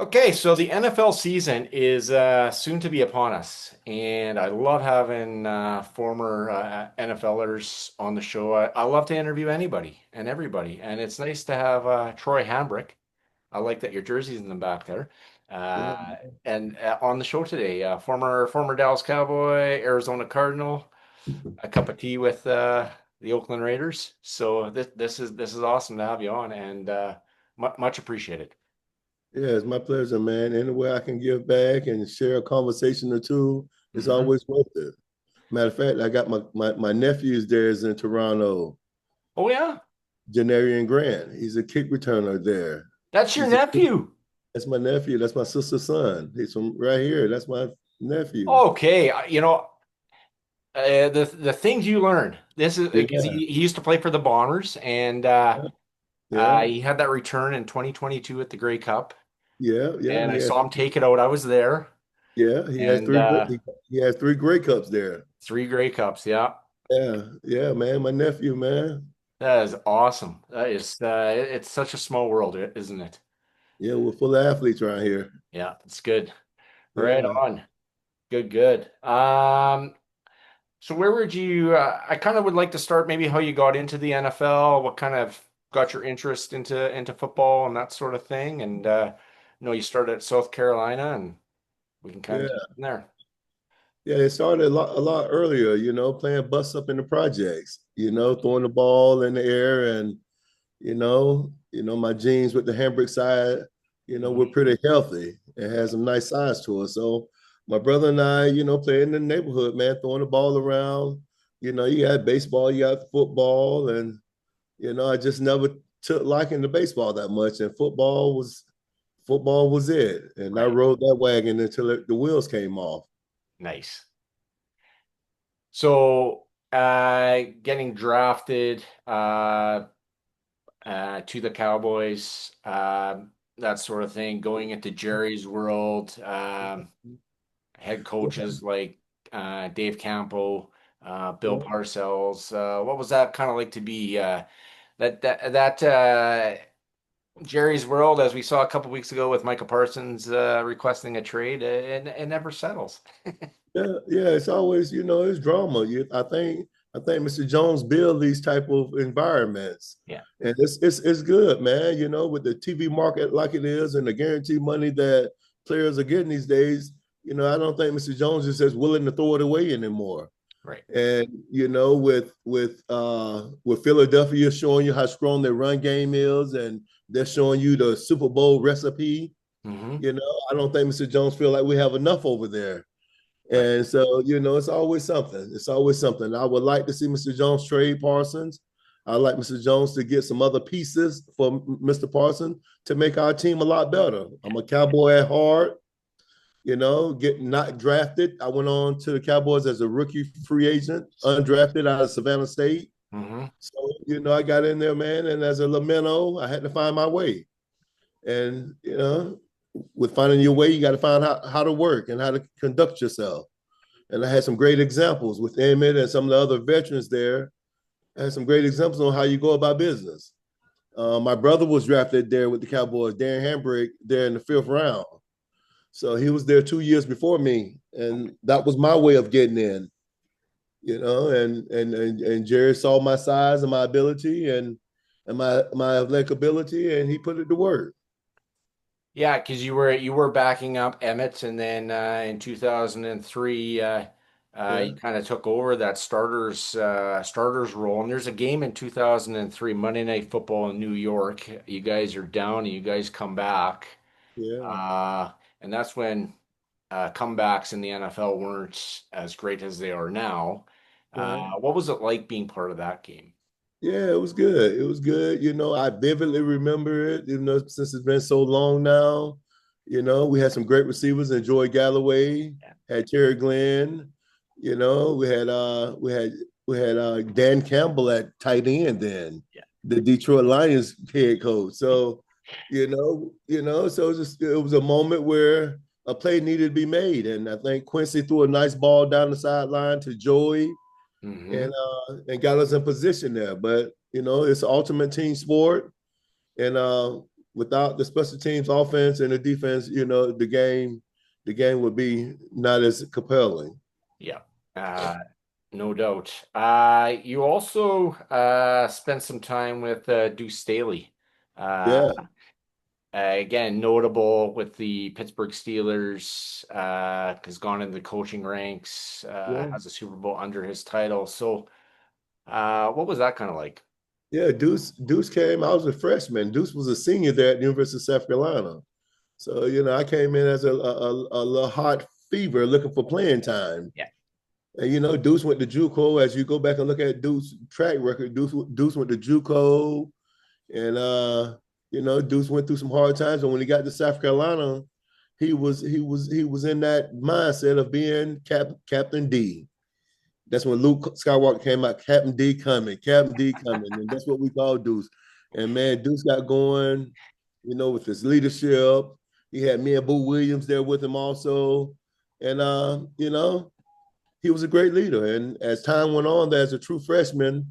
Okay, so the NFL season is soon to be upon us, and I love having former NFLers on the show. I love to interview anybody and everybody, and it's nice to have Troy Hambrick. I like that your jersey's in the back there, Yeah, uh, and on the show today, former Dallas Cowboy, Arizona Cardinal, a cup of tea with the Oakland Raiders. So this is awesome to have you on, and much appreciated. yeah, it's my pleasure, man. Any way I can give back and share a conversation or two, it's Mhm. always worth it. Matter of fact, I got my nephew's there is in Toronto, Oh yeah. Janarian Grant. He's a kick returner there. That's your He's a nephew. That's my nephew. That's my sister's son. He's from right here. That's my nephew. Okay, the things you learn. This is because Yeah, he used to play for the Bombers, and yeah, he had that return in 2022 at the Grey Cup, yeah, yeah. and I saw him take it out. I was there, He has and he has three Grey Cups there. three Grey Cups. Yeah, Yeah, yeah, man. My nephew, man. that is awesome. That is it's such a small world, isn't it? Yeah, we're full of athletes around here. Yeah, it's good. Right Yeah. on. Good, good. So where would you, I kind of would like to start maybe how you got into the NFL, what kind of got your interest into football and that sort of thing. And you started at South Carolina and we can kind of Yeah. take it from there. Yeah, it started a lot earlier, playing bust up in the projects, throwing the ball in the air and my jeans with the Hambrick side, we're Mhm. pretty healthy and has some nice size to us. So my brother and I, play in the neighborhood, man, throwing the ball around. You got baseball, you got football, and I just never took liking to baseball that much. And football was it. And I Right. rode that wagon until the wheels came off. Nice. So getting drafted to the Cowboys, that sort of thing, going into Jerry's world. Head coaches like Dave Campo, Bill Yeah. Parcells. What was that kind of like to be that Jerry's world, as we saw a couple weeks ago with Micah Parsons requesting a trade, it never settles. Yeah, yeah, it's always, it's drama. I think Mr. Jones build these type of environments. Yeah, And it's good, man. With the TV market like it is and the guaranteed money that players are getting these days, I don't think Mr. Jones is as willing to throw it away anymore. right, And with Philadelphia showing you how strong their run game is and they're showing you the Super Bowl recipe, hmm I don't think Mr. Jones feel like we have enough over there. right. And so, it's always something. It's always something. I would like to see Mr. Jones trade Parsons. I'd like Mr. Jones to get some other pieces for Mr. Parsons to make our team a lot better. I'm a Cowboy at heart, getting not drafted. I went on to the Cowboys as a rookie free agent, undrafted out of Savannah State. hmm So, I got in there, man, and as a lamento, I had to find my way. And, with finding your way, you got to find how to work and how to conduct yourself. And I had some great examples with Emmett and some of the other veterans there. I had some great examples on how you go about business. My brother was drafted there with the Cowboys, Darren Hambrick, there in the fifth round. So he was there 2 years before me, and that was my way of getting in. And Jerry saw my size and my ability and my athletic ability, and he put it to work. Yeah, because you were backing up Emmett, and then in 2003, Yeah, you kind of took over that starters role. And there's a game in 2003, Monday Night Football in New York. You guys are down, and you guys come back, yeah, uh, and that's when comebacks in the NFL weren't as great as they are now. right. What was it like being part of that game? Yeah, it was good. It was good. I vividly remember it, since it's been so long now. We had some great receivers and Joy Galloway, Yeah, had Terry Glenn, we had Dan Campbell at tight end then, yeah, the Detroit Lions head coach. So, so it was a moment where a play needed to be made. And I think Quincy threw a nice ball down the sideline to Joey hmm and got us in position there. But it's an ultimate team sport, and without the special teams offense and the defense, the game would be not as compelling. Yeah. Uh, no doubt. You also spent some time with Deuce Staley. Uh, Yeah, again, notable with the Pittsburgh Steelers, has gone into the coaching ranks, yeah, has a Super Bowl under his title. So, what was that kind of like? yeah. Deuce came. I was a freshman. Deuce was a senior there at the University of South Carolina. So I came in as a little hot fever looking for playing time. Yeah. And Deuce went to JUCO. As you go back and look at Deuce's track record, Deuce went to JUCO, and Deuce went through some hard times. And when he got to South Carolina, he was in that mindset of being Captain D. That's when Luke Skywalker came out, Captain D coming, and that's what we call Deuce. And man, Deuce got going, with his leadership. He had me and Boo Williams there with him also, and he was a great leader. And as time went on, as a true freshman,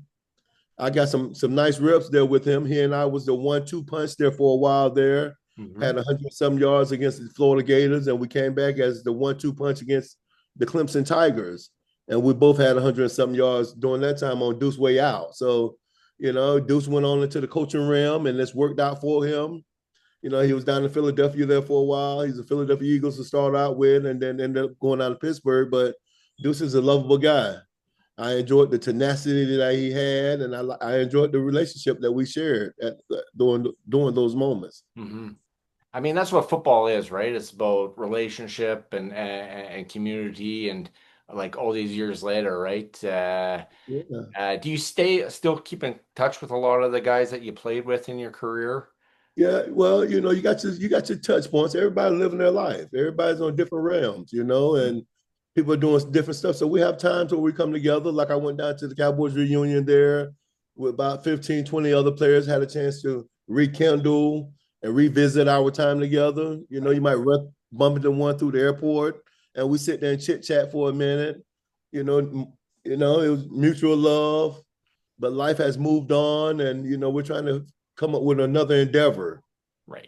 I got some nice reps there with him. He and I was the 1-2 punch there for a while there. Hmm. Had 100 some yards against the Florida Gators, and we came back as the 1-2 punch against the Clemson Tigers. And we both had 100 some yards during that time on Deuce's way out. So, Deuce went on into the coaching realm, and this worked out for him. He was down in Philadelphia there for a while. He's a Philadelphia Eagles to start out with, and then ended up going out to Pittsburgh. But Deuce is a lovable guy. I enjoyed the tenacity that he had, and I enjoyed the relationship that we shared during those moments. Hmm. I mean, that's what football is, right? It's about relationship and community, and like all these years later, right? Yeah. Do you still keep in touch with a lot of the guys that you played with in your career? Yeah, well, you got your touch points. Everybody living their life. Everybody's on different realms, and people are doing different stuff. So we have times where we come together. Like I went down to the Cowboys reunion there with about 15, 20 other players, had a chance to rekindle and revisit our time together. You might bump into one through the airport and we sit there and chit chat for a minute. It was mutual love, but life has moved on, and we're trying to come up with another endeavor. Right.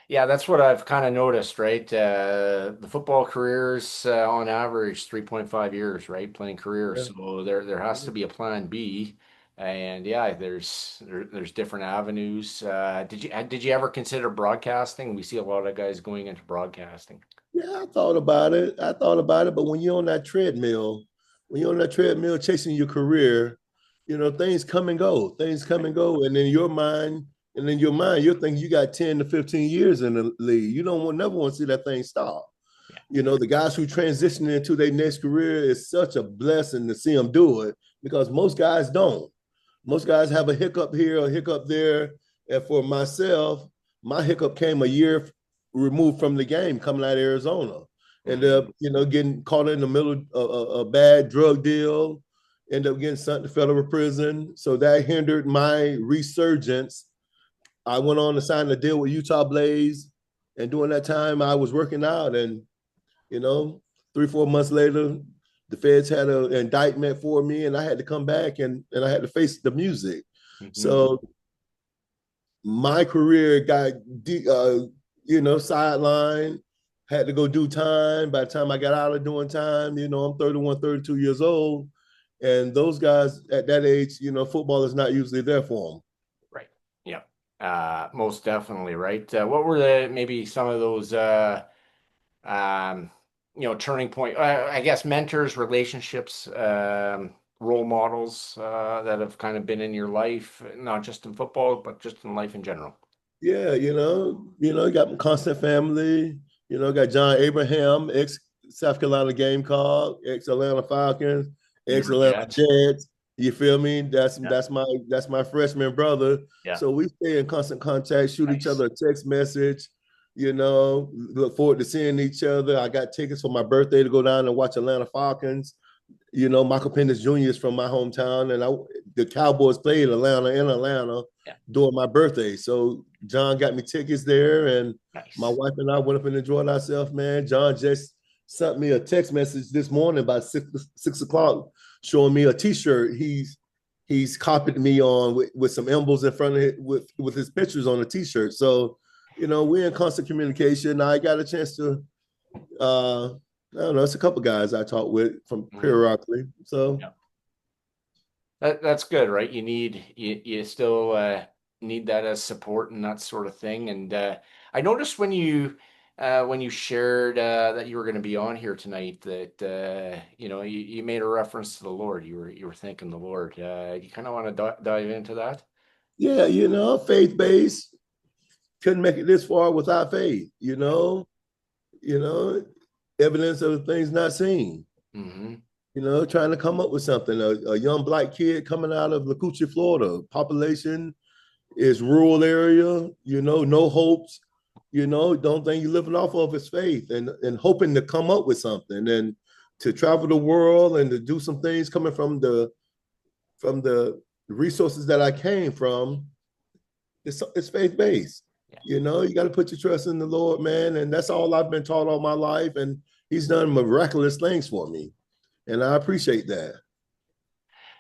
Yeah, that's what I've kind of noticed, right? The football careers, on average, 3.5 years, right? Playing career. Yeah. So there has to be a plan B. And yeah, there's different avenues. Did you ever consider broadcasting? We see a lot of guys going into broadcasting. Yeah, I thought about it. But when you're on that treadmill chasing your career, things come and go. Things come and go. And in your mind, you're thinking you got 10 to 15 years in the league. You don't never want to see that thing stop. Yeah. The guys who transition into their next career is such a blessing to see them do it, because most guys don't. Most guys have a hiccup here, a hiccup there. And for myself, my hiccup came a year removed from the game coming out of Arizona. And Mhm. getting caught in the middle of a bad drug deal, end up getting sent to federal prison. So that hindered my resurgence. I went on to sign a deal with Utah Blaze. And during that time, I was working out. And, you know, 3, 4 months later, the feds had an indictment for me, and I had to come back and I had to face the music. Mhm. So my career got sidelined, had to go do time. By the time I got out of doing time, I'm 31, 32 years old. And those guys at that age, football is not usually there for them. Right. Yeah. Most definitely, right? What were maybe some of those um, turning point, I guess mentors, relationships, role models that have kind of been in your life, not just in football, but just in life in general? Yeah, you got Constant Family, got John Abraham, ex South Carolina Gamecock, ex Atlanta Falcons, New ex York Atlanta Jets. Jets. You feel me? That's Yeah. that's my that's my freshman brother. Yeah. So we stay in constant contact, shoot each Nice. other a text message. Look forward to seeing each other. I got tickets for my birthday to go down and watch Atlanta Falcons. Michael Penix Jr. is from my hometown, and the Cowboys played in Atlanta Yeah. during my birthday. So John got me tickets there, and my Nice. wife and I went up and enjoyed ourselves. Man, John just sent me a text message this morning about 6 o'clock, showing me a T-shirt he's copied me on with some emblems in front of it with his pictures on the t-shirt. So, we're in constant communication. I got a chance to I don't know, it's a couple guys I talk with from Mhm. periodically. So Yeah. That's good, right? You still need that as support and that sort of thing. And I noticed when you shared that you were going to be on here tonight that you made a reference to the Lord. You were thanking the Lord. You kind of want to dive into that? yeah, faith-based, couldn't make it this far without faith, Yeah. you know, evidence of things not seen. Hmm. Trying to come up with something. A young black kid coming out of Lacucci, Florida, population is rural area, no hopes, don't think you're living off of his faith and hoping to come up with something and to travel the world and to do some things coming from the resources that I came from. It's faith based. Yeah. You got to put your trust in the Lord, man, and that's all I've been taught all my life. And He's done miraculous things for me, and I appreciate that.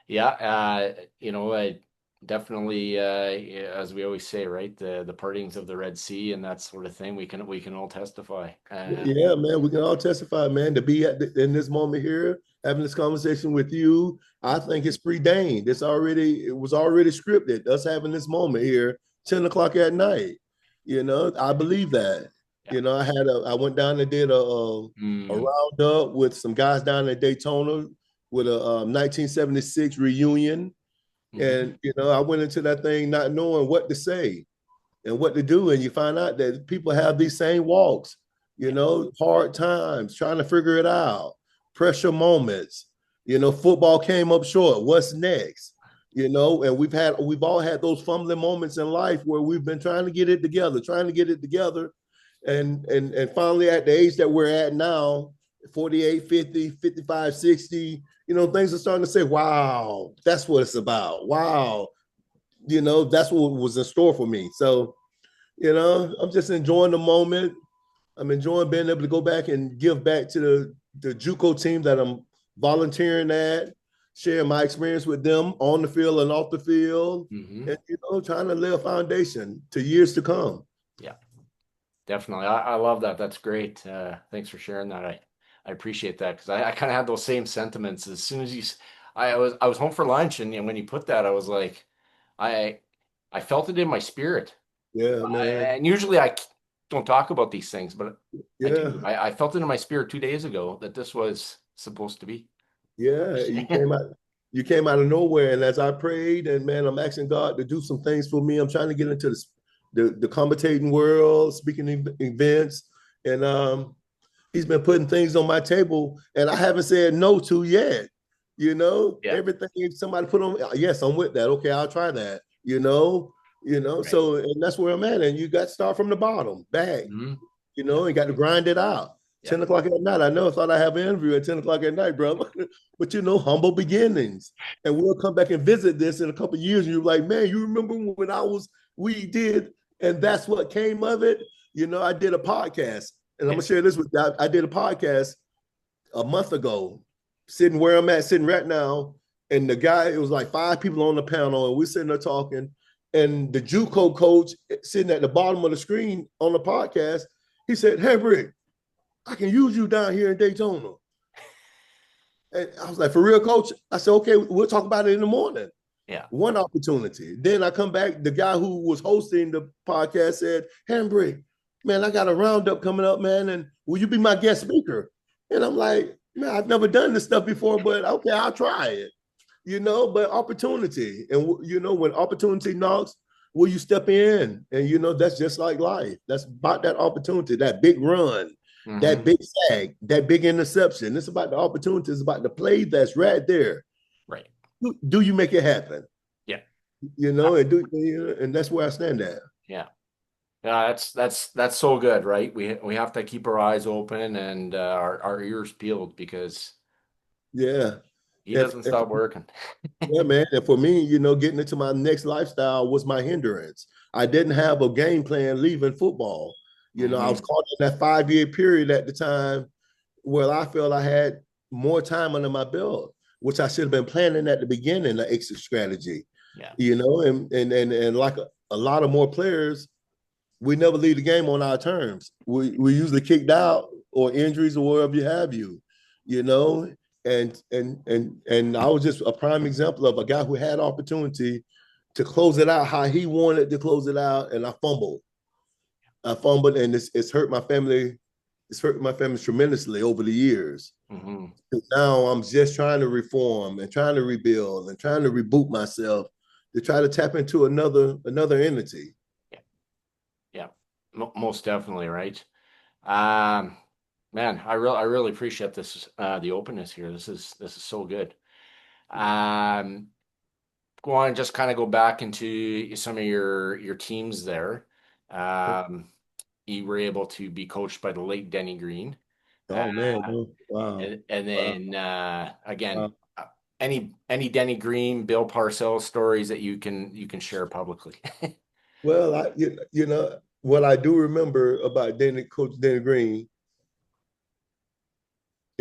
Yeah, definitely, as we always say, right? The partings of the Red Sea and that sort of thing. We can all testify. Yeah, man, we can all testify, man, to be in this moment here, having this conversation with you. I think it's preordained. It was already scripted. Us having this moment here, 10 o'clock at night. I believe that. Yeah. I went down and did a Mm, roundup with some guys down in Daytona with a 1976 reunion. hmm. And, I went into that thing not knowing what to say and what to do. And you find out that people have these same walks, Yeah. hard times, trying to figure it out, pressure moments. Football came up short. What's next? And we've all had those fumbling moments in life where we've been trying to get it together, and finally at the age that we're at now, 48, 50, 55, 60, things are starting to say, wow, that's what it's about. Wow, that's what was in store for me. So, I'm just enjoying the moment. I'm enjoying being able to go back and give back to the JUCO team that I'm volunteering at, sharing my experience with them on the field and off the field, Hmm. and trying to lay a foundation to years to come. Yeah, definitely. I love that. That's great. Thanks for sharing that. I appreciate that because I kind of had those same sentiments as soon as I was home for lunch and when you put that, I was like, I I felt it in my spirit. Yeah, man. And usually don't talk about these things, but I do. Yeah, I felt it in my spirit 2 days ago that this was supposed to be. yeah. You came out of nowhere, and as I prayed, and man, I'm asking God to do some things for me. I'm trying to get into the commentating world, speaking events, and He's been putting things on my table, and I haven't said no to yet. Yeah, Everything somebody put on, yes, I'm with that. Okay, I'll try that. right. So and that's where I'm at. And you got to start from the bottom, back. Hmm. Yeah, And got to grind it out. yeah, 10 o'clock at night. I never thought I'd have an interview at 10 o'clock at night, brother. But humble beginnings. And we'll come back and visit this in a couple of years. And you're like, man, you remember when we did, and that's what came of it. I did a podcast, and I'm yeah. gonna share this with you. I did a podcast a month ago, sitting where I'm at, sitting right now. And the guy, it was like 5 people on the panel, and we're sitting there talking. And the JUCO coach sitting at the bottom of the screen on the podcast, he said, Hambrick, I can use you down here in Daytona. And I was like, for real, coach? I said, okay, we'll talk about it in the morning. Yeah. One opportunity. Then I come back, the guy who was hosting the podcast said, Hambrick, man, I got a roundup coming up, man, and will you be my guest speaker? And I'm like, man, I've never done this stuff before, but okay, I'll try it. But opportunity. And, when opportunity knocks, will you step in? And, that's just like life. That's about that opportunity, that big run, that Hmm. big sack, that big interception. It's about the opportunity. It's about the play that's right there. Right. Do you make it happen? Yeah. And that's where I stand at. Yeah. Yeah, that's so good, right? We have to keep our eyes open and our ears peeled because Yeah. he And, doesn't and stop working. yeah, man. And for me, getting into my next lifestyle was my hindrance. I didn't have a game plan leaving football. I was Hmm. caught in that 5-year period at the time where I felt I had more time under my belt. which I should have been planning at the beginning, the exit strategy, Yeah. and like a lot of more players, we never leave the game on our terms. We usually kicked out or injuries or whatever you have you know. And I was just a prime example of a guy who had opportunity to close it out how he wanted to close it out, and I fumbled. And it's hurt my family. It's hurt my family tremendously over the years. Hmm. Now I'm just trying to reform and trying to rebuild and trying to reboot myself to try to tap into another entity. Yeah. Yeah. Most definitely, right? Um, Man, I really appreciate this the openness here. This is so good. Um, Want to just kind of go back into some of your teams there. Um, you were able to be coached by the late Denny Green. Uh, Oh man, no. Wow. and Wow. then again, Wow. any Denny Green, Bill Parcells stories that you can share publicly. Well, what I do remember about Coach Denny Green.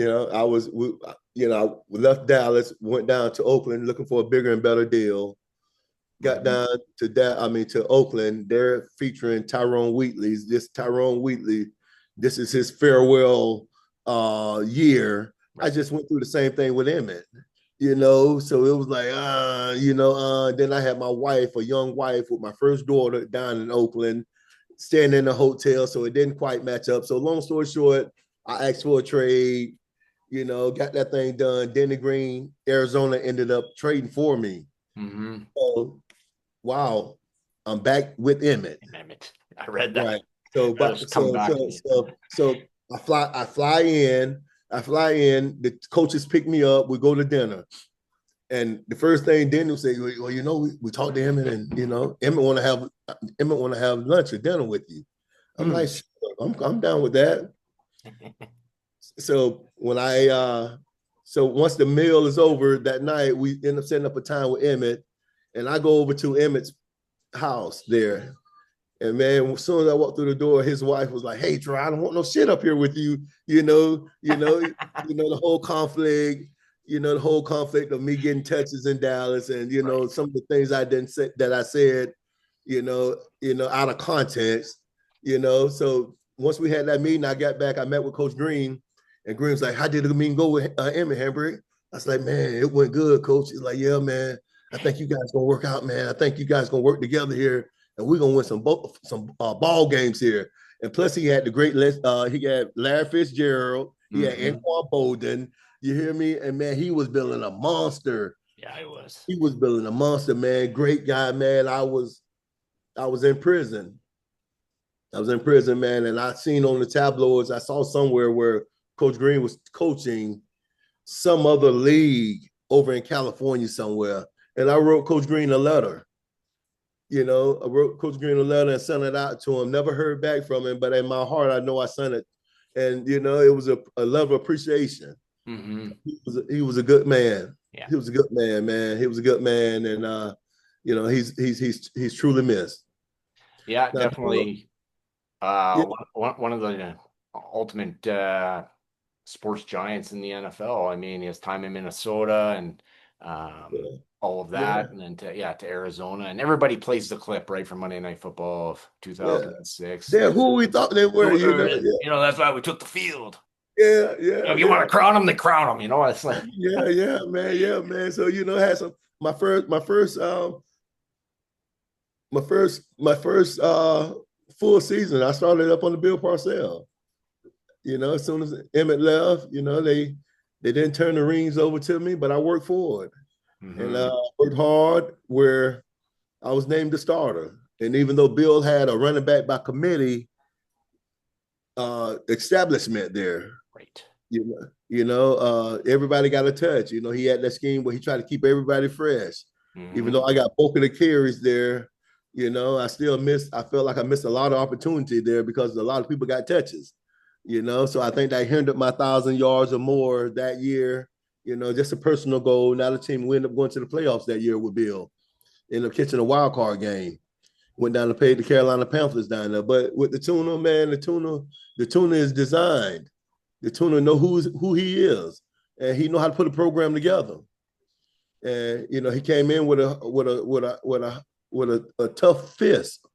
I was, I left Dallas, went down to Oakland looking for a bigger and better deal. Got Mhm. down to that, to Oakland. They're featuring Tyrone Wheatley's. This Tyrone Wheatley, this is his farewell year. I Right. just went through the same thing with Emmett. So it was like, then I had my wife, a young wife with my first daughter down in Oakland, staying in a hotel. So it didn't quite match up. So long story short, I asked for a trade, got that thing done. Denny Green, Arizona ended up trading for me. Hmm. So, wow, I'm back with Emmett. Damn it. I read that. Right. So, That has but come so back to so me. so so I fly in. The coaches pick me up. We go to dinner, and the first thing Daniel say, well, we talked to Emmett, and Emmett want to have lunch or dinner with you. I'm Hmm. like, sure, I'm down with that. So when so once the meal is over that night, we end up setting up a time with Emmett, and I go over to Emmett's house there. And man, as soon as I walked through the door, his wife was like, "Hey, Troy, I don't want no shit up here with you." The whole conflict. The whole conflict of me getting touches in Dallas, and Right. some of the things I didn't say that I said, out of context. So once we had that meeting, I got back. I met with Coach Green, and Green was like, "How did the meeting go with Emmett Hambrick?" I was like, "Man, it went good, Coach." He's like, "Yeah, man. I think you guys gonna work out, man. I think you guys gonna work together here, and we're gonna win some ball games here." And plus, he had the great list. He had Larry Fitzgerald. He had Hmm. Anquan Bolden. You hear me? And man, he was building a monster. Yeah, I was. He was building a monster, man. Great guy, man. I was in prison. I was in prison, man, and I seen on the tabloids. I saw somewhere where Coach Green was coaching some other league over in California somewhere, and I wrote Coach Green a letter. I wrote Coach Green a letter and sent it out to him. Never heard back from him, but in my heart, I know I sent it. And it was a level of appreciation. Hmm. He was a good man. Yeah. He was a good man, man. He was a good man, and he's truly missed. Yeah, Now, definitely. yeah, One of the ultimate sports giants in the NFL. I mean, his time in Minnesota and all of yeah, that, and then to Arizona, and everybody plays the clip right from Monday Night Football of yeah. 2006. They're who we thought they were. That's why we took the field. Yeah, yeah, If you want yeah, to crown them, then crown them. It's like, yeah, man. So had some my first full season. I started up on the Bill Parcells. As soon as Emmett left, they didn't turn the rings over to me, but I worked for it and hmm. worked hard. Where I was named the starter, and even though Bill had a running back by committee establishment there, Right. everybody got a touch. He had that scheme where he tried to keep everybody fresh. Even Hmm. though I got bulk of the carries there, I felt like I missed a lot of opportunity there because a lot of people got touches. So I think that hindered my 1,000 yards or more that year. Just a personal goal. Not a team. We ended up going to the playoffs that year with Bill. Ended up catching a wild card game. Went down to pay the Carolina Panthers down there. But with the tuna, man, the tuna is designed. The tuna know who he is, and he know how to put a program together. and he came in with a tough fist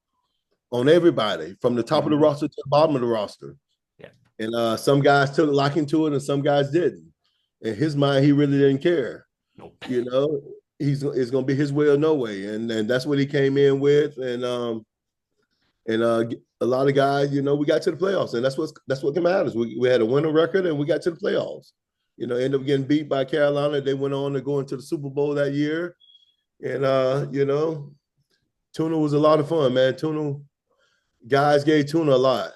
on everybody from the top of the Mhm. roster to the bottom of the roster. Yeah. And some guys took liking to it, and some guys didn't. In his mind, he really didn't care. Nope. You know, it's going to be his way or no way, and that's what he came in with. And a lot of guys, we got to the playoffs, and that's what matters. We had a winning record, and we got to the playoffs. Ended up getting beat by Carolina. They went on to go into the Super Bowl that year, and Tuna was a lot of fun, man. Tuna guys gave Tuna a lot.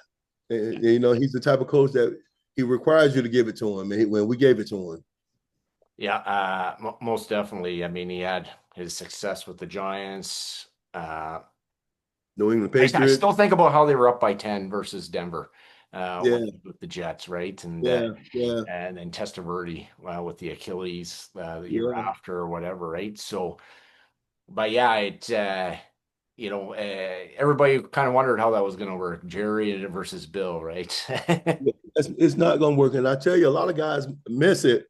And, he's the type of coach that he requires you to give it to him. And when we gave it to him, Yeah, most definitely. I mean, he had his success with the Giants. Uh, New England I Patriots, still think about how they were up by 10 versus Denver yeah, with the Jets, right? yeah, yeah, And then Testaverde with the Achilles the year yeah, after or whatever, right? So, but yeah, everybody kind of wondered how that was going to work, Jerry versus Bill, right? yeah. It's not going to work. And I tell you, a lot of guys miss it,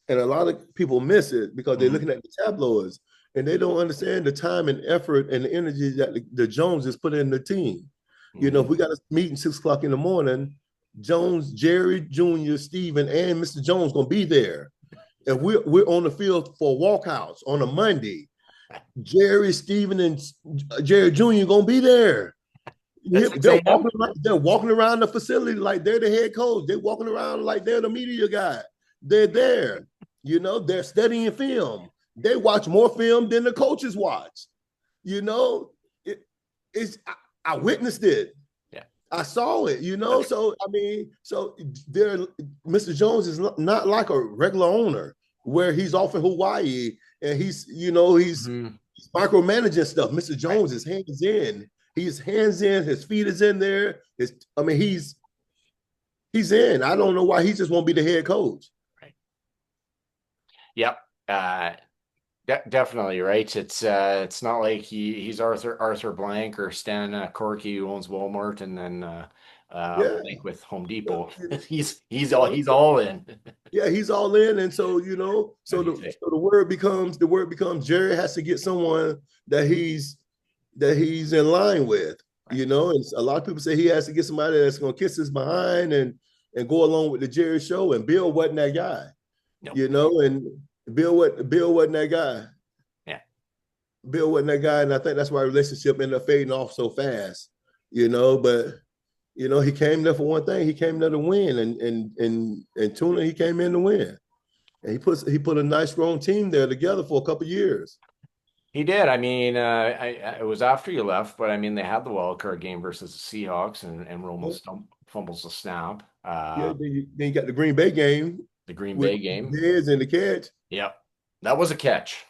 and a lot of people miss it because they're Mhm. looking at the tabloids and they don't understand the time and effort and the energy that the Joneses put in the team. If Mhm. we got a meeting 6 o'clock in the morning, Jones, Jerry Jr., Steven, and Mr. Jones gonna be there. And we're on the field for walkouts on a Monday. Jerry, Steven, and Jerry Jr. gonna be there. At 6 a.m.? They're walking around the facility like they're the head coach. They're walking around like they're the media guy. They're there. They're studying film. They watch more film than the coaches watch. You know, it, I witnessed it. Yeah. I saw it. Okay. So I mean, so there, Mr. Jones is not like a regular owner where he's off in Hawaii and he's Mhm. micromanaging stuff. Mr. Right. Jones is hands in. He's hands in. His feet is in there. I mean, he's in. I don't know why he just won't be the head coach. Right. Yep. Uh, definitely, right? It's not like he's Arthur Blank or Stan Corky who owns Walmart and then Yeah, Blank with Home yeah, Depot. you He's all know, he's all in. yeah, he's all in, and so As so you the say. so the word becomes Jerry has to get someone that he's in line with, Right. and a lot of people say he has to get somebody that's going to kiss his behind and go along with the Jerry show, and Bill wasn't that guy, Nope. and Bill wasn't that guy. Yeah. Bill wasn't that guy, and I think that's why relationship ended up fading off so fast, but he came there for one thing. He came there to win, and Tuna, he came in to win, and he put a nice strong team there together for a couple of years. He did. I mean, it was after you left, but I mean, they had the wild card game versus the Seahawks, and Romo fumbles the snap. Yeah, then you got the Green Bay game The Green with Bay game. Dez and the catch. Yep, that was a catch.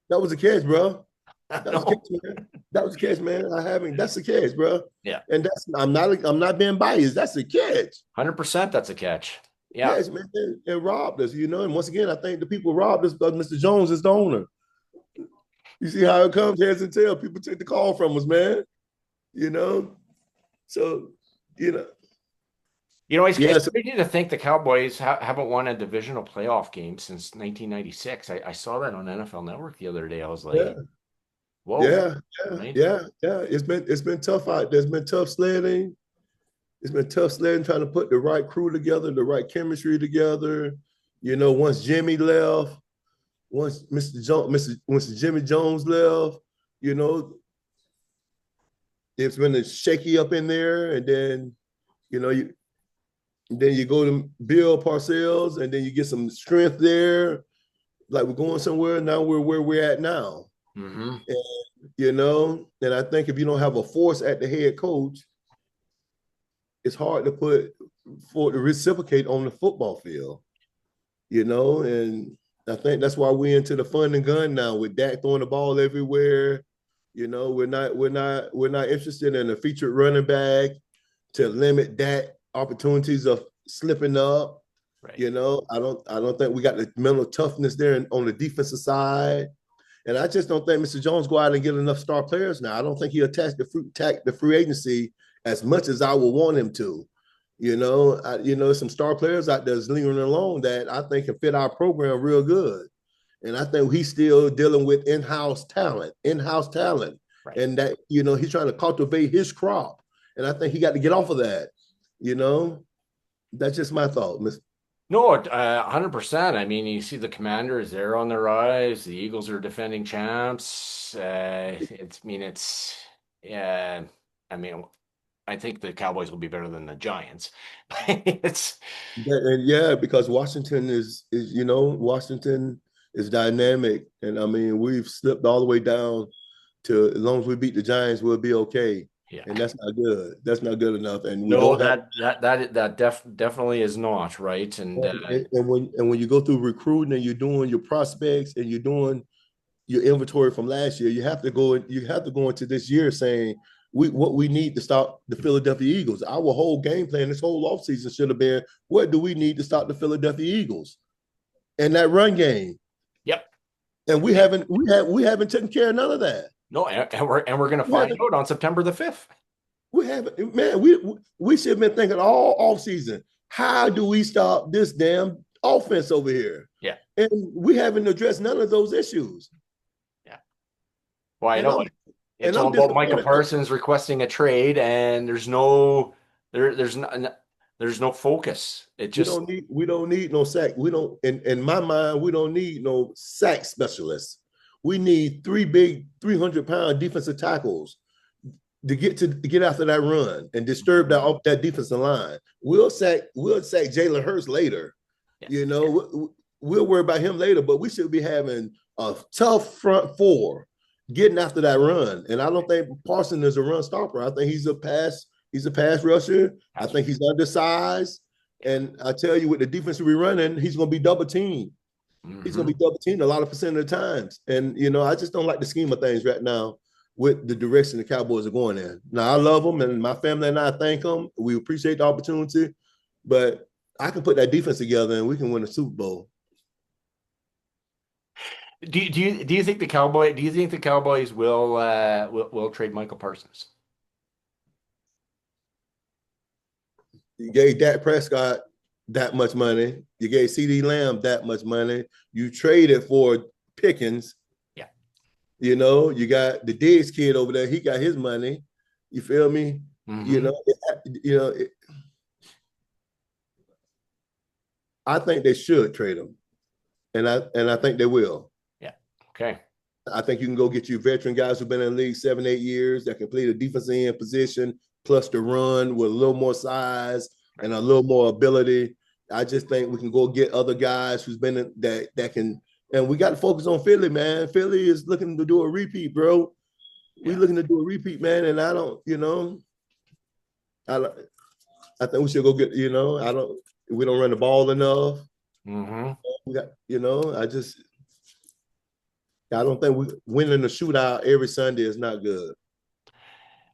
That was a catch, bro. That was a No. catch, man. That was a catch, man. That's a catch, bro. Yeah, And I'm not being biased. That's a catch. 100%. That's a catch. Yeah. Yes, man. And robbed us, And once again, I think the people robbed us because Mr. Jones is the owner. You see how it comes, heads and tails. People take the call from us, man. You know. So, you know, It's yeah. So, crazy to think the Cowboys haven't won a divisional playoff game since 1996. I saw that on NFL Network the other day. I was yeah, like, whoa, yeah, yeah, right? yeah, yeah. It's been tough out there. It's been tough sledding. It's been tough sledding trying to put the right crew together, the right chemistry together. Once Jimmy left, once once Jimmy Jones left, you know, it's been a shaky up in there, and then you know you then you go to Bill Parcells, and then you get some strength there. Like we're going somewhere. Now we're where we're at now, Hmm. and, And I think if you don't have a force at the head coach, it's hard for to reciprocate on the football field. And I think that's why we're into the fun and gun now with Dak throwing the ball everywhere. We're not interested in a featured running back to limit Dak opportunities of slipping up. Right. I don't think we got the mental toughness there on the defensive side. And I just don't think Mr. Jones go out and get enough star players now. I don't think he attacked the free agency as much as I would want him to. Some star players out there is lingering along that I think can fit our program real good. And I think he's still dealing with in-house talent. Right. And that, he's trying to cultivate his crop. And I think he got to get off of that. You know, that's just my thought, Miss. No, 100%. I mean, you see the Commanders, they're on the rise. The Eagles are defending champs. Yeah, I mean, I think the Cowboys will be better than the Giants. It's, And yeah, because Washington is dynamic, and I mean we've slipped all the way down to as long as we beat the Giants, we'll be okay, yeah. and that's not good. That's not good enough, and we No, don't have. that definitely is not right. And And when you go through recruiting and you're doing your prospects and you're doing your inventory from last year, you have to go into this year saying what we need to stop the Philadelphia Eagles. Our whole game plan this whole offseason should have been what do we need to stop the Philadelphia Eagles and that run game. yep. And we haven't taken care of none of that. No, and we're gonna We find haven't out on September the 5th. we haven't man, we should have been thinking all offseason, how do we stop this damn offense over here? Yeah. And we haven't addressed none of those issues. Yeah. Well, I And know I'm it. and It's all I'm about Micah disappointed. Parsons requesting a trade, and there's no focus. It We just don't need we don't need no sack. We don't in my mind, we don't need no sack specialists. We need three big 300-pound defensive tackles to get after that run and disturb that defensive line. We'll sack Jalen Hurts later. yeah. We'll worry about him later, but we should be having a tough front four getting after that run. And I don't think Parson is a run stopper. I think he's a pass rusher. I That's think he's undersized. And I tell you, with the defense we running, he's going to be double teamed. He's going to hmm be double teamed a lot of percent of the times. And, I just don't like the scheme of things right now with the direction the Cowboys are going in. Now, I love them, and my family and I thank them. We appreciate the opportunity. But I can put that defense together, and we can win a Super Bowl. Do you think the Cowboys will trade Michael Parsons? You gave Dak Prescott that much money. You gave CD Lamb that much money. You traded for Pickens. Yeah. You got the Diggs kid over there. He got his money. You feel me? You hmm know, I think they should trade him, and I think they will. Yeah. Okay. I think you can go get you veteran guys who've been in the league 7, 8 years that can play the defensive end position, plus the run with a little more size Right. and a little more ability. I just think we can go get other guys who's been in, that can. And we got to focus on Philly, man. Philly is looking to do a repeat, bro. We Yeah. looking to do a repeat, man. And I don't, I I think we should go get, I don't. We don't run the ball enough. hmm We got, I don't think we winning the shootout every Sunday is not good.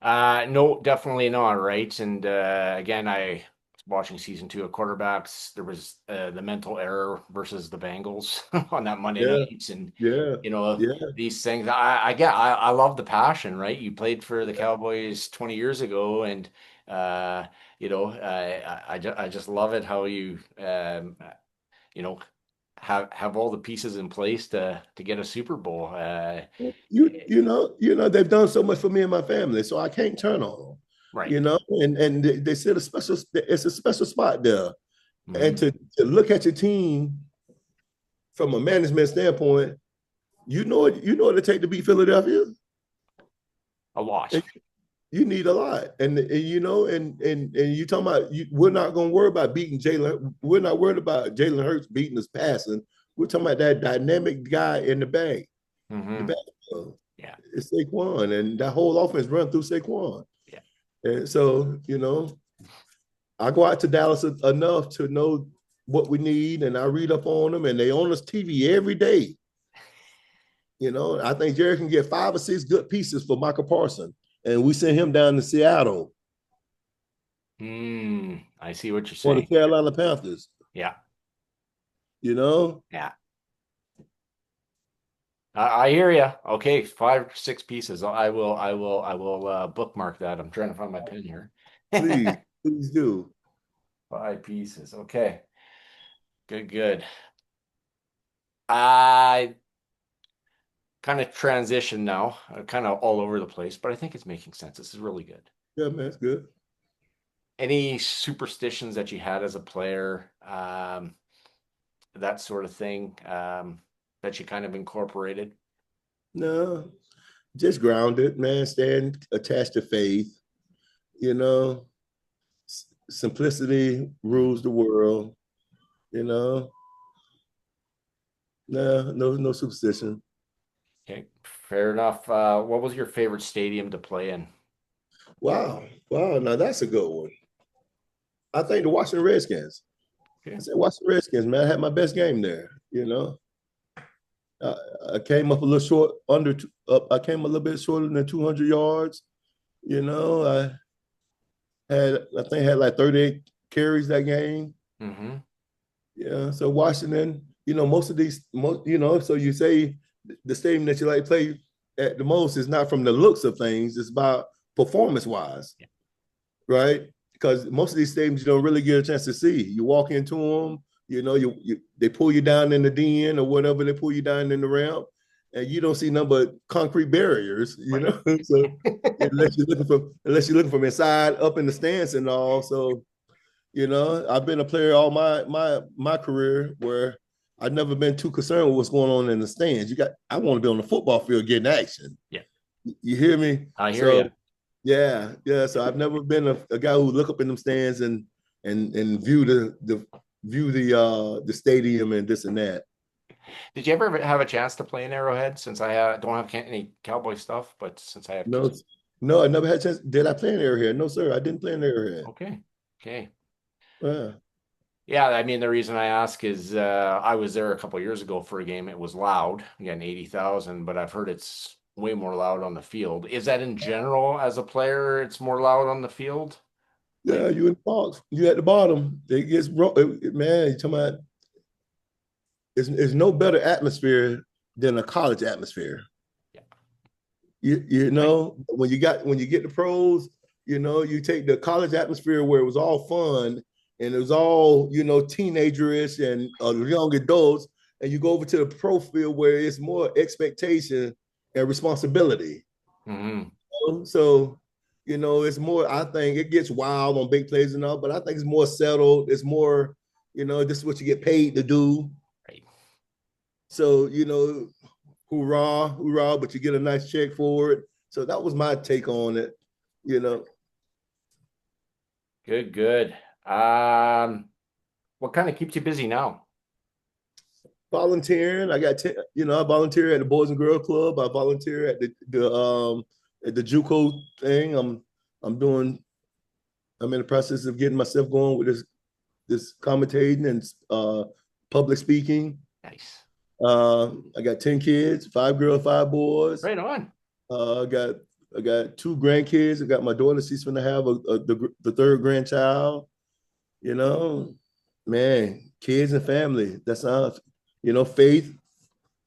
No, definitely not, right? And again, I was watching season 2 of quarterbacks. There was the mental error versus the Bengals on that Monday Yeah, night, and yeah, yeah. these things. I love the passion, right? You played for the Cowboys 20 years ago, and uh, I just love it how you know, have all the pieces in place to get a Super Bowl. They've done so much for me and my family, so I can't turn on them. Right. And they said it's a special spot there. And hmm to look at your team from a management standpoint, what it take to beat Philadelphia. A lot. And you need a lot, and you talking about we're not going to worry about beating Jalen. We're not worried about Jalen Hurts beating us passing. We're talking about that dynamic guy in the back. The hmm back Yeah. is Saquon, and that whole offense run through Saquon. Yeah. And so, I go out to Dallas enough to know what we need, and I read up on them, and they on us TV every day. I think Jerry can get 5 or 6 good pieces for Michael Parsons, and we send him down to Seattle I see what you're for the saying. Carolina Panthers. Yeah. You know, Yeah. I hear you. Okay, 5, 6 pieces. I will bookmark that. I'm trying to find my pen here. please, please do. 5 pieces. Okay. Good, good. I kind of transition now, kind of all over the place, but I think it's making sense. This is really good. Yeah, man, it's good. Any superstitions that you had as a player, that sort of thing, that you kind of incorporated? No, just grounded, man. Staying attached to faith. You know, simplicity rules the world. You know, no superstition. Okay, fair enough. What was your favorite stadium to play in? Wow, wow. Now that's a good one. I think the Washington Redskins. I Okay. said Washington Redskins, man. I had my best game there. I, I came up a little short, I came a little bit shorter than 200 yards. I think I had like 38 carries that game. Mm-hmm. Yeah. So Washington, so you say the stadium that you like to play at the most is not from the looks of things, it's about performance wise, Yeah. right? Because most of these stadiums you don't really get a chance to see. You walk into them, they pull you down in the den or whatever, they pull you down in the ramp, and you don't see nothing but concrete barriers, Right. so unless you're looking from inside up in the stands and all. So I've been a player all my career where I've never been too concerned with what's going on in the stands. I want to be on the football field getting action. Yeah, You hear me? I hear So you. yeah, yeah. So I've never been a guy who look up in them stands and view the stadium and this and that. Did you ever have a chance to play in Arrowhead? Since don't have any Cowboy stuff, but since I have No, kids. no, I never had a chance. Did I play in Arrowhead? No, sir. I didn't play in Arrowhead. Okay. Okay. Yeah. Yeah, I mean the reason I ask is I was there a couple years ago for a game. It was loud, again 80,000, but I've heard it's way more loud on the field. Is that in general as a player, it's more loud on the field? Yeah, Like, you in the box. You at the bottom. It gets man. You talking about it's no better atmosphere than a college atmosphere. yeah, You right. know, when you get the pros, you take the college atmosphere where it was all fun and it was all, teenagerish and young adults, and you go over to the pro field where it's more expectation and responsibility. Hmm. So, it's more, I think it gets wild on big plays and all, but I think it's more settled. It's more, this is what you get paid to do. Right. So, hoorah, hoorah, but you get a nice check for it. So that was my take on it. You know, Good, good. Um, what kind of keeps you busy now? volunteering. I volunteer at the Boys and Girls Club. I volunteer at the JUCO thing. I'm doing. I'm in the process of getting myself going with this commentating and public speaking. Nice. I got 10 kids, 5 girls, 5 boys. Right on. I got I got 2 grandkids. I got my daughter. She's going to have the third grandchild. You know, man, kids and family. That's not, faith,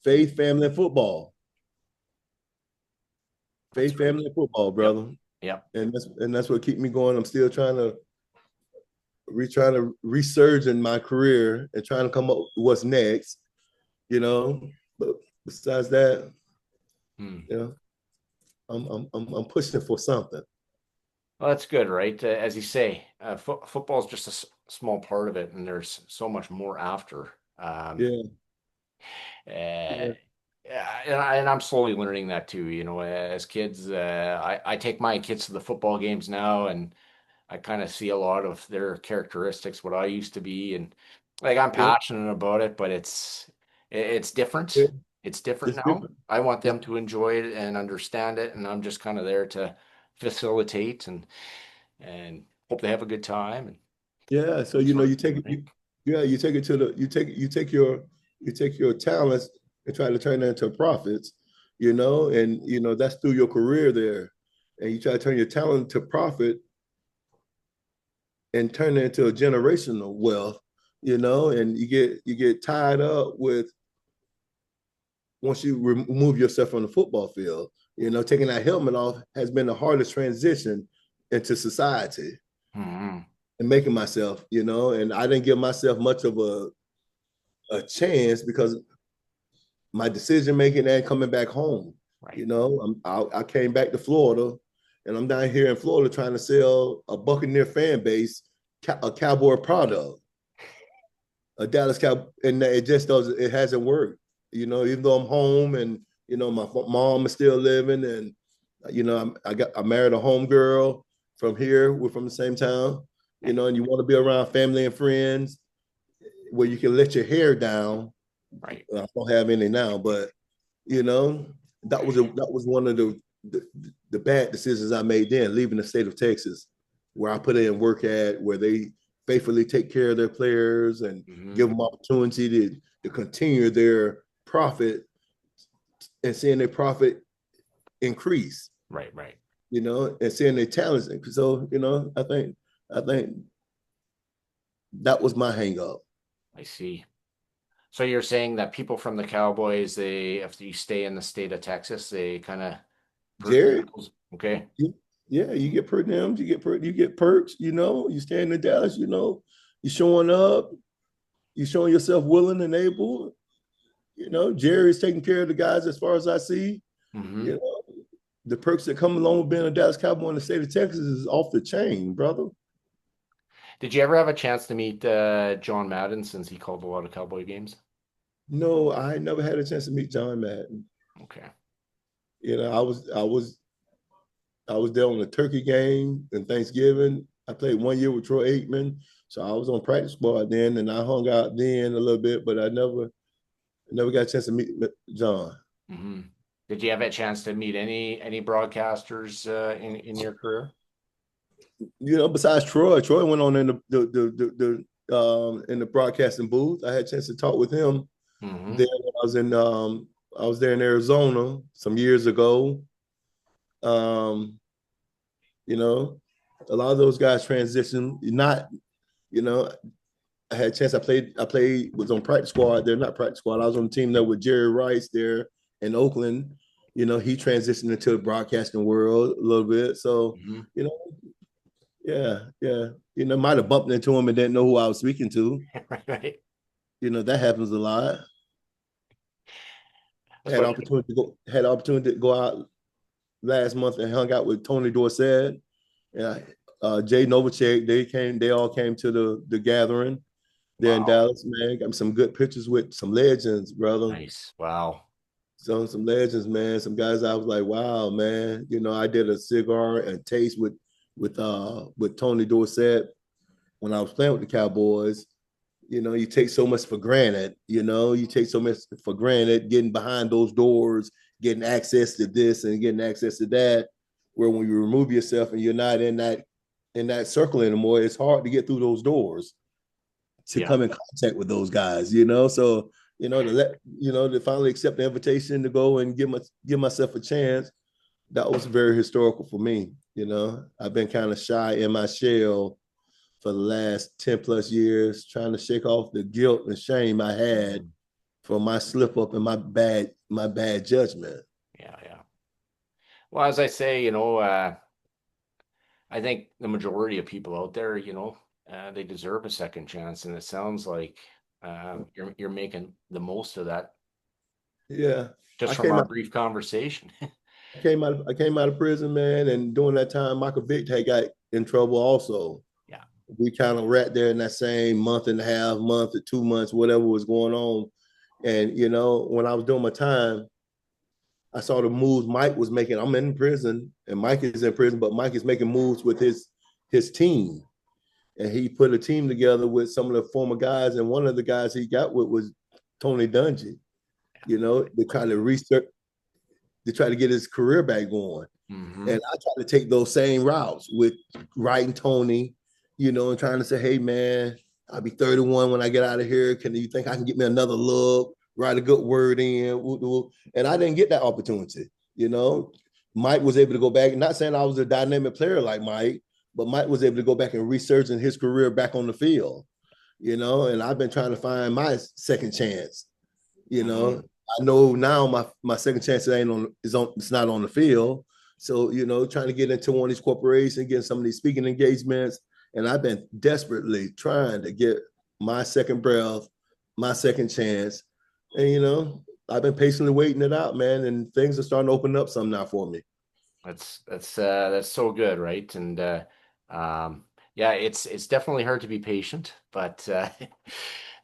family, and football. That's Faith, right. family, and football, Yep. brother. Yep. And that's what keep me going. I'm still trying to resurge in my career and trying to come up with what's next. But besides that, Hmm. you know, I'm pushing for something. Well, that's good, right? As you say, football is just a small part of it, and there's so much more after. Yeah, Uh, yeah, yeah, and I'm slowly learning that too. As kids, I take my kids to the football games now, and I kind of see a lot of their characteristics, what I used to be, and like I'm yeah, passionate about it, but it's yeah. different. It's different It's now. different. I want It's them to enjoy it and understand it, and I'm just kind of there to facilitate and hope they have a good time and Yeah, so sort of you thing, take it, right? you take it to the you take your talents and try to turn that into profits, and that's through your career there, and you try to turn your talent to profit and turn it into a generational wealth, and you get tied up with once you remove yourself from the football field, taking that helmet off has been the hardest transition into society Hmm. and making myself, and I didn't give myself much of a chance because my decision making and coming back home. Right. You know, I came back to Florida, and I'm down here in Florida trying to sell a Buccaneer fan base a Cowboy product, a Dallas Cow, and it just doesn't. It hasn't worked. You know, even though I'm home and my mom is still living, and I married a home girl from here. We're from the same town. You know, and you want to be around family and friends where you can let your hair down. Right. I don't have any now, but you know, that was one of the the bad decisions I made then, leaving the state of Texas, where I put in work at, where they faithfully take care of their players and Hmm. give them opportunity to continue their profit and seeing their profit increase, Right. Right. and seeing their talents. So, I think that was my hang up. I see. So you're saying that people from the Cowboys, if you stay in the state of Texas, they kind of perk your Jared, apples. Okay. yeah, you get per diems, you get perks, you staying in Dallas, you showing up, you showing yourself willing and able. Jerry's taking care of the guys as far as I see. Hmm. You know, the perks that come along with being a Dallas Cowboy in the state of Texas is off the chain, brother. Did you ever have a chance to meet John Madden since he called a lot of Cowboy games? No, I never had a chance to meet John Madden. Okay. I was there on the turkey game and Thanksgiving. I played 1 year with Troy Aikman, so I was on practice squad then, and I hung out then a little bit, but I never got a chance to meet John. Hmm. Did you have a chance to meet any broadcasters in your career? Besides Troy went on in in the broadcasting booth. I had a chance to talk with him Hmm. there when I was there in Arizona some years ago. Um, you know, a lot of those guys transitioned. Not, you know, I had a chance. I played was on practice squad. They're not practice squad. I was on the team there with Jerry Rice there in Oakland. He transitioned into the broadcasting world a little bit. So, Hmm. you know, yeah, yeah. Might have bumped into him and didn't know who I was speaking to. Right. Right. That happens a lot. That's what. Had opportunity to go out last month and hung out with Tony Dorsett. Yeah, Jay Novacek. They all came to the gathering there in Wow. Dallas, man. Got me some good pictures with some legends, brother. Nice. Wow. Some legends, man. Some guys I was like, wow, man. I did a cigar and taste with Tony Dorsett when I was playing with the Cowboys. You take so much for granted. You take so much for granted getting behind those doors, getting access to this and getting access to that. Where when you remove yourself and you're not in that circle anymore, it's hard to get through those doors to Yeah. come in contact with those guys. So to finally accept the invitation to go and give myself a chance. That was very historical for me. I've been kind of shy in my shell for the last 10 plus years, trying to shake off the guilt and shame I had Mhm. for my slip up and my bad judgment. Yeah. Yeah. Well, as I say, I think the majority of people out there, they deserve a second chance, and it sounds like you're making the most of that Yeah. just I from came our out brief conversation. I came out of prison, man, and during that time Michael Vick had got in trouble also. Yeah. We kind of right there in that same month and a half, month or 2 months, whatever was going on. And when I was doing my time, I saw the moves Mike was making. I'm in prison, and Mike is in prison, but Mike is making moves with his team, and he put a team together with some of the former guys. And one of the guys he got with was Tony Dungy. To try to research, to try to get his career back going. Hmm. And I try to take those same routes with writing Tony, and trying to say, hey man, I'll be 31 when I get out of here. Can you think I can get me another look? Write a good word in. And I didn't get that opportunity. You know, Mike was able to go back, not saying I was a dynamic player like Mike, but Mike was able to go back and research in his career back on the field, and I've been trying to find my second chance. You know, Hmm. I know now my second chance it's not on the field. So, trying to get into one of these corporations, getting some of these speaking engagements. And I've been desperately trying to get my second breath, my second chance. And I've been patiently waiting it out, man, and things are starting to open up some now for me. That's so good, right? And yeah, it's definitely hard to be patient, but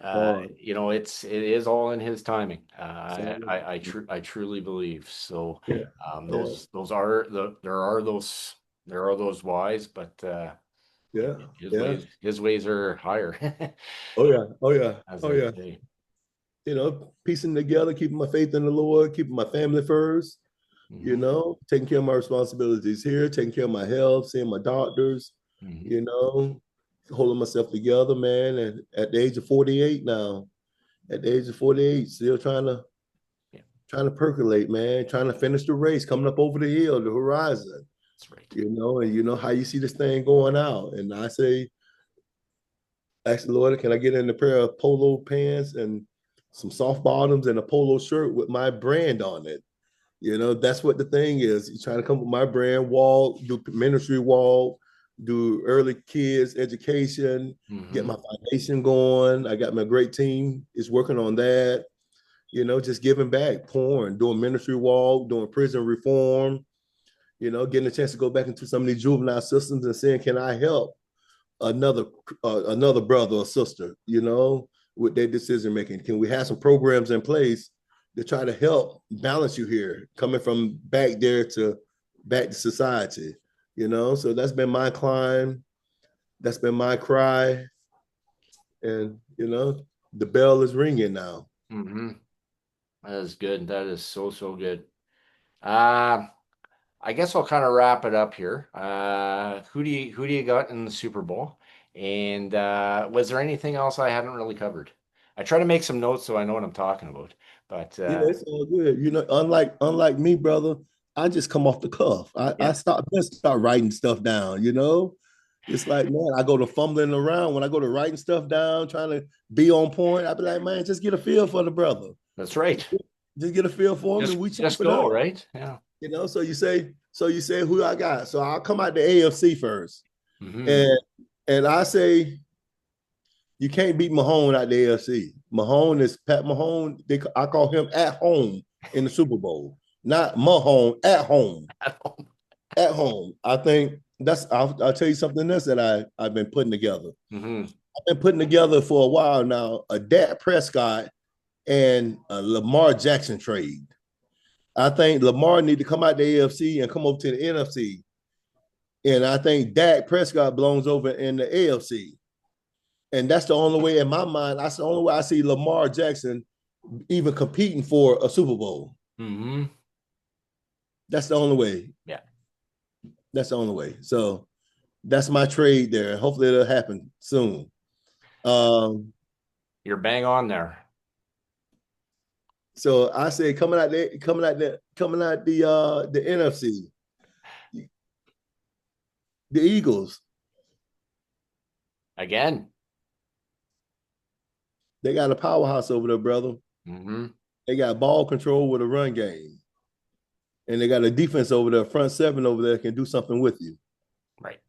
Oh, it is all in his timing. so I truly believe. So yeah, yeah, those are there are those whys, but yeah, yeah. his ways are higher, Oh yeah, oh yeah, as oh they yeah. say. Piecing together, keeping my faith in the Lord, keeping my family first, Hmm. taking care of my responsibilities here, taking care of my health, seeing my doctors, Hmm. you know, holding myself together, man. And at the age of 48 now, at the age of 48, still Yeah, trying to percolate, man, trying to finish the race, coming up over the hill, the horizon, that's right. and you know how you see this thing going out. And I say, ask the Lord, can I get in a pair of polo pants and some soft bottoms and a polo shirt with my brand on it? That's what the thing is. You're trying to come with my brand, walk, do ministry walk, do early kids education, get Hmm. my foundation going. I got my great team is working on that. Just giving back, pouring, doing ministry walk, doing prison reform. Getting a chance to go back into some of these juvenile systems and saying, can I help another another brother or sister? With their decision making. Can we have some programs in place to try to help balance you here, coming from back there to back to society? So that's been my climb. That's been my cry, and the bell is ringing now. Hmm. That is good. That is so good. Uh, I guess I'll kind of wrap it up here. Who do you got in the Super Bowl? And was there anything else I haven't really covered? I try to make some notes so I know what I'm talking about. But Yeah, it's all good. Unlike me, brother, I just come off the cuff. I yeah, start writing stuff down. It's like, man, I go to fumbling around when I go to writing stuff down, trying to be on point. I be like, man, just get a feel for the brother. that's right. Just get a feel for him, and we chop Just it go, up. right? Yeah. So you say who I got. So I'll come out the AFC first, Hmm. and I say you can't beat Mahone out the AFC. Mahone is Pat Mahone. I call him at home in the Super Bowl, not Mahone at home. At home, I think that's. I'll tell you something else that I've been putting together. Hmm. I've been putting together for a while now a Dak Prescott and a Lamar Jackson trade. I think Lamar need to come out the AFC and come over to the NFC, and I think Dak Prescott belongs over in the AFC. And that's the only way in my mind. That's the only way I see Lamar Jackson even competing for a Super Bowl. Hmm. That's the only way. Yeah. That's the only way. So that's my trade there. Hopefully it'll happen soon. Um, You're bang on there. so I say coming out the NFC, the Eagles, Again. they got a powerhouse over there, brother. Hmm. They got ball control with a run game. And they got a defense over there, front seven over there that can do something with you. Right.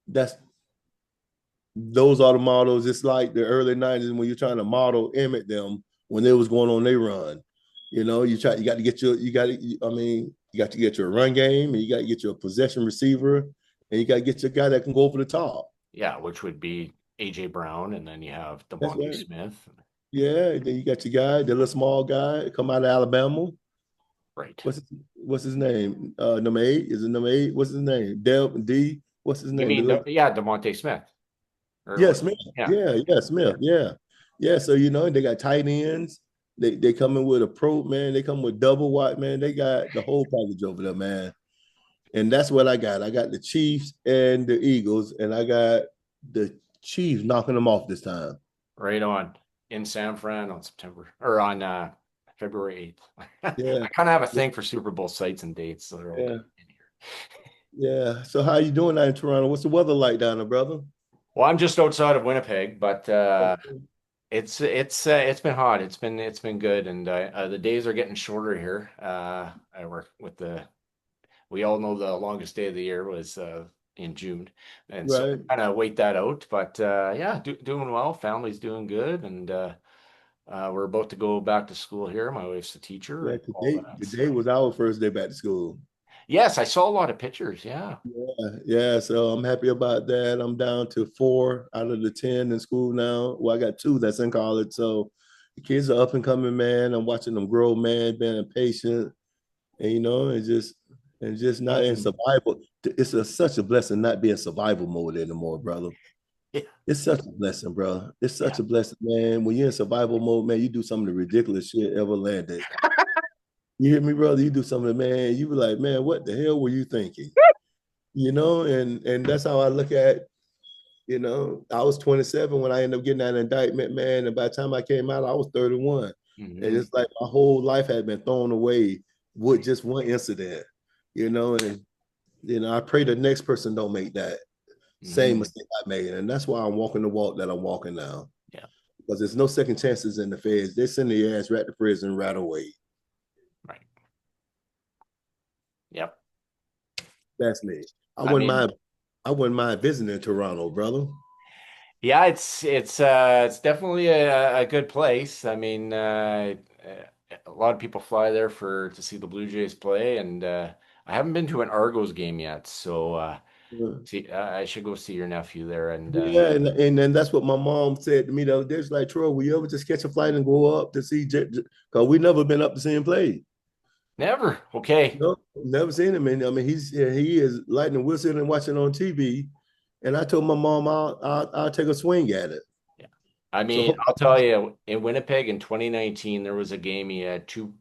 That's those are the models. It's like the early 90s when you're trying to model Emmett them when they was going on their run. You got to get your you got to get your run game and you got to get your possession receiver and you got to get your guy that can go over the top. Yeah, which would be AJ Brown, and then you have That's DeMonte right. Smith. Yeah, then you got your guy, the little small guy, come out of Alabama. Right. What's his name? Number eight. Is it number eight? What's his name? Del D. What's his You name? mean, yeah, DeMonte Smith. Or Yeah, what? Smith. Yeah. Yeah, Smith. Yeah. Yeah. So they got tight ends. They come in with a pro, man. They come with double wide, man. They got the whole package over there, man. And that's what I got. I got the Chiefs and the Eagles, and I got the Chiefs knocking them off this time. Right on. In San Fran on September or on February 8th. Yeah. I kind of have a thing for Super Bowl sites and dates, so they're all Yeah. kind of in here. Yeah. So how you doing out in Toronto? What's the weather like down there, brother? Well, I'm just outside of Winnipeg, but Okay. it's been hot. It's been good, and the days are getting shorter here. I work with the we all know the longest day of the year was in June, and so Right. kind of wait that out. But yeah, doing well. Family's doing good, and We're about to go back to school here. My wife's a teacher Yeah, and all that. today So was our first day back to school. yes, I saw a lot of pictures. Yeah. Yeah, so I'm happy about that. I'm down to 4 out of the 10 in school now. Well, I got 2 that's in college. So the kids are up and coming, man. I'm watching them grow, man, being impatient, and and just not in Mhm. survival. Such a blessing not being survival mode anymore, brother. Yeah. It's such a blessing, bro. It's Yeah. such a blessing, man. When you're in survival mode, man, you do some of the ridiculous shit ever landed. You hear me, brother? You do something, man. You be like, man, what the hell were you thinking? And that's how I look at, I was 27 when I ended up getting that indictment, man. And by the time I came out, I was 31. And Hmm. it's like my whole life had been thrown away with just one incident, and I pray the next person don't make that same Hmm. mistake I made. And that's why I'm walking the walk that I'm walking now. Yeah. Because there's no second chances in the feds. They send your ass right to prison right away. Right. Yep. That's me. I I wouldn't mean, mind. I wouldn't mind visiting Toronto, brother. yeah, it's definitely a good place. I mean, a lot of people fly there for to see the Blue Jays play, and I haven't been to an Argos game yet, so see, I should go see your nephew there. And Yeah, and then that's what my mom said to me the other day. She's like, Troy, will you ever just catch a flight and go up to see? Because we never been up to see him play. never. Okay. No, never seen him. And I mean, he is lightning whistling and watching on TV. And I told my mom I'll take a swing at it. Yeah. I So mean, I'll tell you, in Winnipeg in 2019, there was a game he had two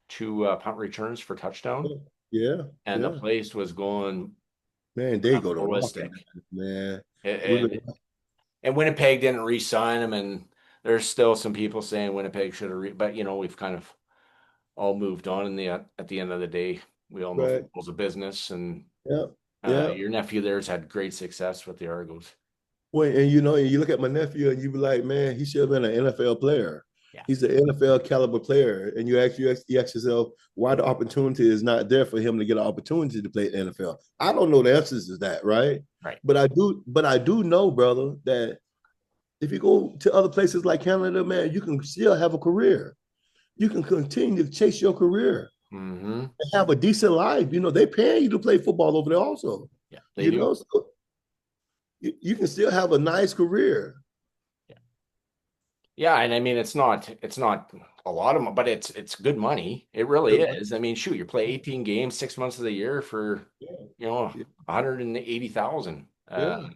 punt returns for touchdown, yeah, and the yeah, place was going man, they go to rock, ballistic. man. We've And been, and Winnipeg didn't re-sign him, and there's still some people saying Winnipeg should have, but we've kind of all moved on. In the At the end of the day, we all know right. football's a business, and Yeah, yeah. your nephew there's had great success with the Argos. Well, and and you look at my nephew and you be like, man, he should have been an NFL player. Yeah, He's an NFL caliber player. And you ask yourself why the opportunity is not there for him to get an opportunity to play NFL. I don't know the answers to that, right? right. But I do know, brother, that if you go to other places like Canada, man, you can still have a career. You can continue to chase your career Hmm. and have a decent life. They paying you to play football over there also. Yeah, they do. So you can still have a nice career. Yeah. Yeah, and I mean it's not a lot of money, but it's good money. It really is. I mean, shoot, you play 18 games 6 months of the year for Yeah, 180,000. yeah,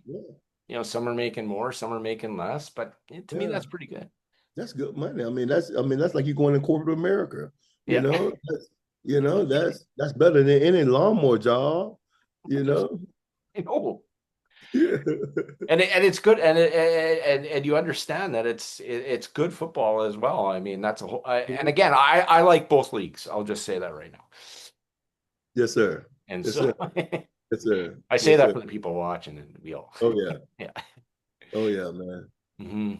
yeah, Some are making more, some are making less, but to me yeah. that's pretty good. That's good money. I mean that's like you going in corporate America. You Yeah. know, that's better than any lawnmower job. You know. I know. Yeah, And it's good, and you understand that it's good football as well. I mean, that's a whole and again, I like both leagues. I'll just say that right now. yes, sir. And Yes, so sir. Yes, sir. I say Yes, that sir. for the people watching, and we all. Oh yeah. Yeah. Oh yeah, man. Hmm.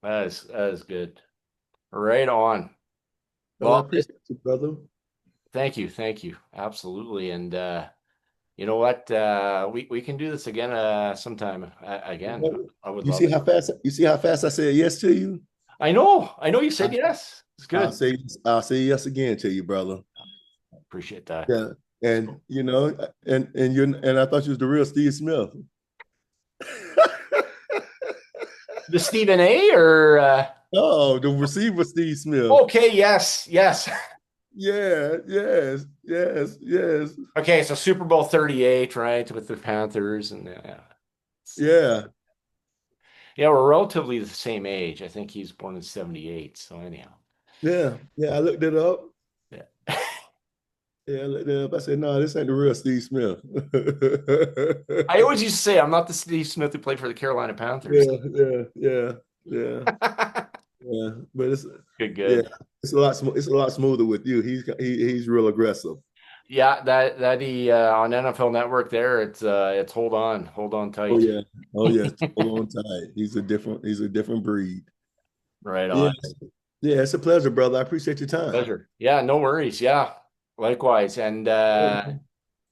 That is good. Right on. Well, I Well, appreciate you, brother. thank you, absolutely. And you know what? We can do this again sometime. Again, I would You love see it. how fast you see how fast I said yes to you? I know you I, said yes. It's I'll good. say I'll say yes again to you, brother. Appreciate that. Yeah. And and I thought you was the real Steve Smith. The Stephen A. or Oh, the receiver Steve Smith. okay, yes. Yeah, yes, yes, yes. Okay, so Super Bowl 38, right, with the Panthers, and Yeah, yeah, we're relatively the same age. I think he's born in 78. So anyhow, yeah, yeah. I looked it up. yeah. Yeah, I looked it up. I said, no, this ain't the real Steve Smith. I always used to say I'm not the Steve Smith who played for the Carolina Panthers. Yeah, yeah, yeah, yeah, yeah. But Good, yeah, good. it's a lot smoother with you. He's real aggressive. Yeah, that he on NFL Network there, it's hold on Oh tight. yeah, oh yeah. Hold on tight. He's a different breed. Right Yeah, on. yeah. It's a pleasure, brother. I appreciate your time. Pleasure. Yeah, no worries. Yeah, likewise. And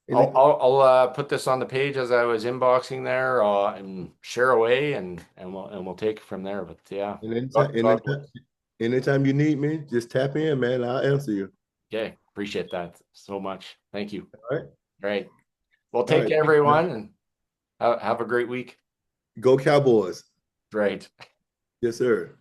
And I'll put this on the page as I was inboxing there and share away and we'll take it from there. But yeah, anytime, God, anytime, bless. Anytime you need me, just tap in, man. I'll answer you. Okay, appreciate that so much. Thank you. All right. All right. Well, All take right. care, Thanks, man. everyone, and have a great week. Go Cowboys. Right. Yes, sir.